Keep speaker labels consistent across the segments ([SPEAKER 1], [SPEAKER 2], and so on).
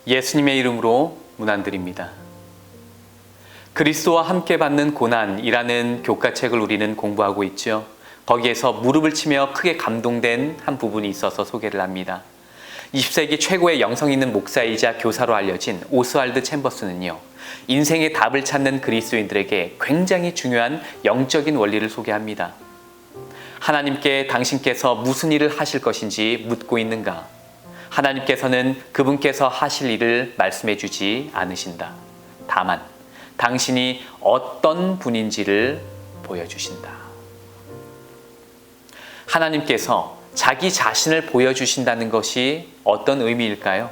[SPEAKER 1] 예수님의 이름으로 문안드립니다. 그리스도와 함께 받는 고난이라는 교과책을 우리는 공부하고 있죠. 거기에서 무릎을 치며 크게 감동된 한 부분이 있어서 소개를 합니다. 20세기 최고의 영성 있는 목사이자 교사로 알려진 오스왈드 챔버스는요, 인생의 답을 찾는 그리스도인들에게 굉장히 중요한 영적인 원리를 소개합니다. 하나님께 당신께서 무슨 일을 하실 것인지 묻고 있는가? 하나님께서는 그분께서 하실 일을 말씀해 주지 않으신다. 다만 당신이 어떤 분인지를 보여주신다. 하나님께서 자기 자신을 보여주신다는 것이 어떤 의미일까요?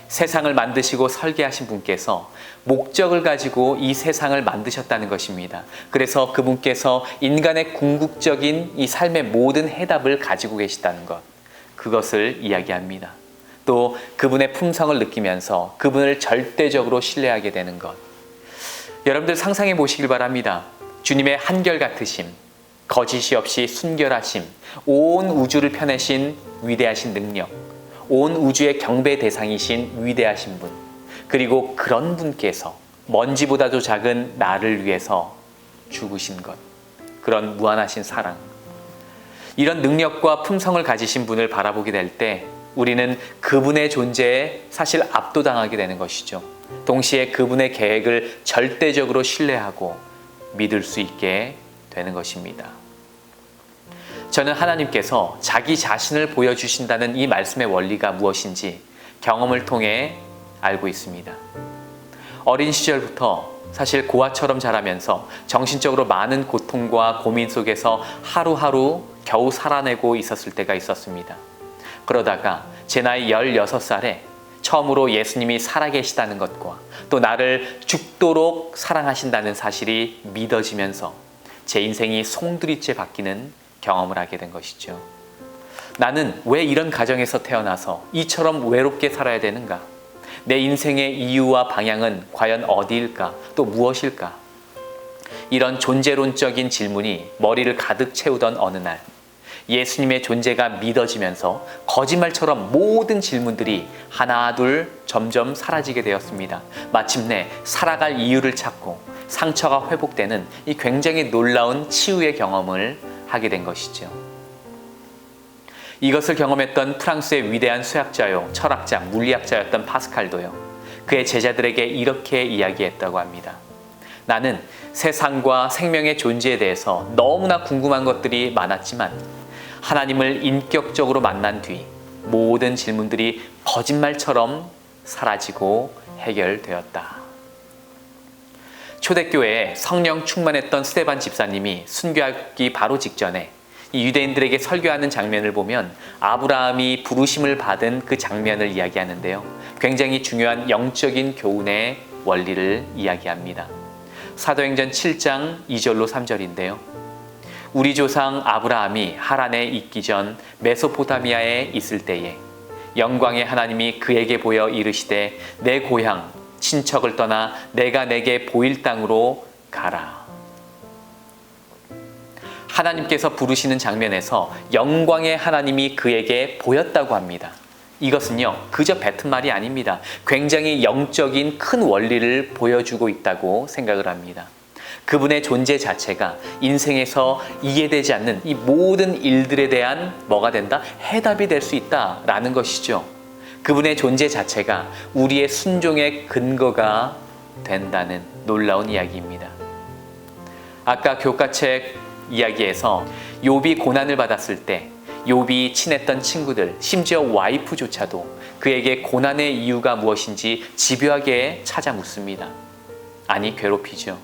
[SPEAKER 1] 세상을 만드시고 설계하신 분께서 목적을 가지고 이 세상을 만드셨다는 것입니다. 그래서 그분께서 인간의 궁극적인 이 삶의 모든 해답을 가지고 계시다는 것, 그것을 이야기합니다. 또 그분의 품성을 느끼면서 그분을 절대적으로 신뢰하게 되는 것. 여러분들 상상해 보시길 바랍니다. 주님의 한결같으심, 거짓이 없이 순결하심, 온 우주를 펴내신 위대하신 능력, 온 우주의 경배 대상이신 위대하신 분, 그리고 그런 분께서 먼지보다도 작은 나를 위해서 죽으신 것, 그런 무한하신 사랑, 이런 능력과 품성을 가지신 분을 바라보게 될 때 우리는 그분의 존재에 사실 압도당하게 되는 것이죠. 동시에 그분의 계획을 절대적으로 신뢰하고 믿을 수 있게 되는 것입니다. 저는 하나님께서 자기 자신을 보여주신다는 이 말씀의 원리가 무엇인지 경험을 통해 알고 있습니다. 어린 시절부터 사실 고아처럼 자라면서 정신적으로 많은 고통과 고민 속에서 하루하루 겨우 살아내고 있었을 때가 있었습니다. 그러다가 제 나이 16살에 처음으로 예수님이 살아계시다는 것과 또 나를 죽도록 사랑하신다는 사실이 믿어지면서 제 인생이 송두리째 바뀌는 경험을 하게 된 것이죠. 나는 왜 이런 가정에서 태어나서 이처럼 외롭게 살아야 되는가? 내 인생의 이유와 방향은 과연 어디일까? 또 무엇일까? 이런 존재론적인 질문이 머리를 가득 채우던 어느 날, 예수님의 존재가 믿어지면서 거짓말처럼 모든 질문들이 하나둘 점점 사라지게 되었습니다. 마침내 살아갈 이유를 찾고 상처가 회복되는 이 굉장히 놀라운 치유의 경험을 하게 된 것이죠. 이것을 경험했던 프랑스의 위대한 수학자요, 철학자, 물리학자였던 파스칼도요, 그의 제자들에게 이렇게 이야기했다고 합니다. 나는 세상과 생명의 존재에 대해서 너무나 궁금한 것들이 많았지만 하나님을 인격적으로 만난 뒤 모든 질문들이 거짓말처럼 사라지고 해결되었다. 초대교회에 성령 충만했던 스데반 집사님이 순교하기 바로 직전에 이 유대인들에게 설교하는 장면을 보면 아브라함이 부르심을 받은 그 장면을 이야기하는데요. 굉장히 중요한 영적인 교훈의 원리를 이야기합니다. 사도행전 7장 2절로 3절인데요. 우리 조상 아브라함이 하란에 있기 전 메소포타미아에 있을 때에 영광의 하나님이 그에게 보여 이르시되 내 고향 친척을 떠나 내가 내게 보일 땅으로 가라. 하나님께서 부르시는 장면에서 영광의 하나님이 그에게 보였다고 합니다. 이것은요, 그저 뱉은 말이 아닙니다. 굉장히 영적인 큰 원리를 보여주고 있다고 생각을 합니다. 그분의 존재 자체가 인생에서 이해되지 않는 이 모든 일들에 대한 뭐가 된다? 해답이 될 수 있다라는 것이죠. 그분의 존재 자체가 우리의 순종의 근거가 된다는 놀라운 이야기입니다. 아까 교과책 이야기에서 욥이 고난을 받았을 때 욥이 친했던 친구들, 심지어 와이프조차도 그에게 고난의 이유가 무엇인지 집요하게 찾아 묻습니다. 아니, 괴롭히죠.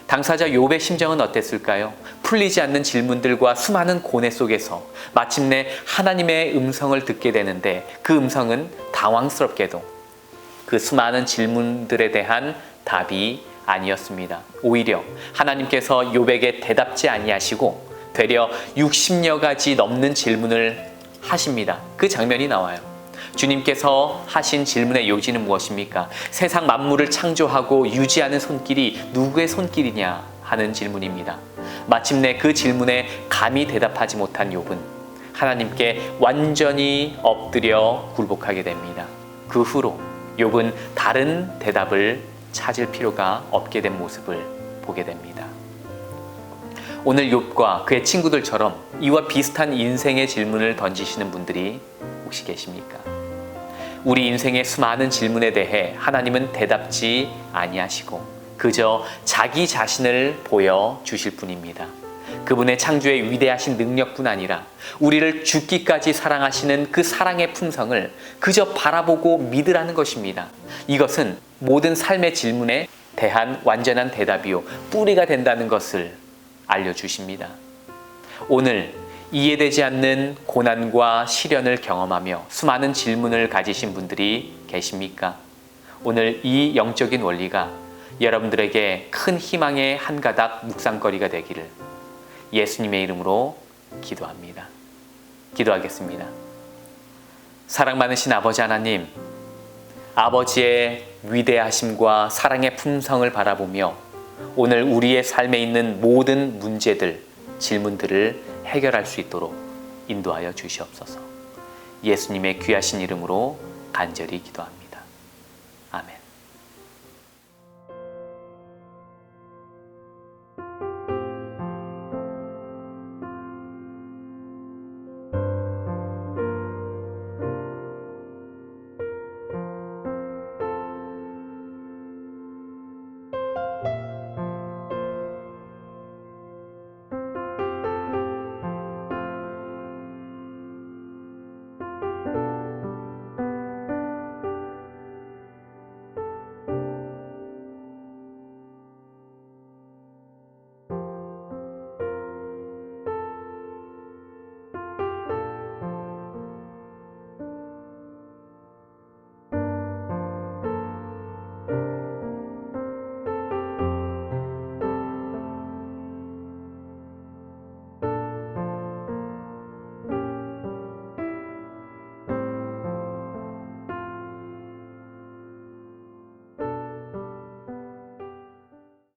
[SPEAKER 1] 당사자 욥의 심정은 어땠을까요? 풀리지 않는 질문들과 수많은 고뇌 속에서 마침내 하나님의 음성을 듣게 되는데 그 음성은 당황스럽게도 그 수많은 질문들에 대한 답이 아니었습니다. 오히려 하나님께서 욥에게 대답지 아니하시고 되려 60여 가지 넘는 질문을 하십니다. 그 장면이 나와요. 주님께서 하신 질문의 요지는 무엇입니까? 세상 만물을 창조하고 유지하는 손길이 누구의 손길이냐 하는 질문입니다. 마침내 그 질문에 감히 대답하지 못한 욥은 하나님께 완전히 엎드려 굴복하게 됩니다. 그 후로 욥은 다른 대답을 찾을 필요가 없게 된 모습을 보게 됩니다. 오늘 욥과 그의 친구들처럼 이와 비슷한 인생의 질문을 던지시는 분들이 혹시 계십니까? 우리 인생의 수많은 질문에 대해 하나님은 대답지 아니하시고 그저 자기 자신을 보여주실 뿐입니다. 그분의 창조의 위대하신 능력뿐 아니라 우리를 죽기까지 사랑하시는 그 사랑의 품성을 그저 바라보고 믿으라는 것입니다. 이것은 모든 삶의 질문에 대한 완전한 대답이요 뿌리가 된다는 것을 알려주십니다. 오늘 이해되지 않는 고난과 시련을 경험하며 수많은 질문을 가지신 분들이 계십니까? 오늘 이 영적인 원리가 여러분들에게 큰 희망의 한 가닥 묵상거리가 되기를 예수님의 이름으로 기도합니다. 기도하겠습니다. 사랑 많으신 아버지 하나님, 아버지의 위대하심과 사랑의 품성을 바라보며 오늘 우리의 삶에 있는 모든 문제들, 질문들을 해결할 수 있도록 인도하여 주시옵소서. 예수님의 귀하신 이름으로 간절히 기도합니다.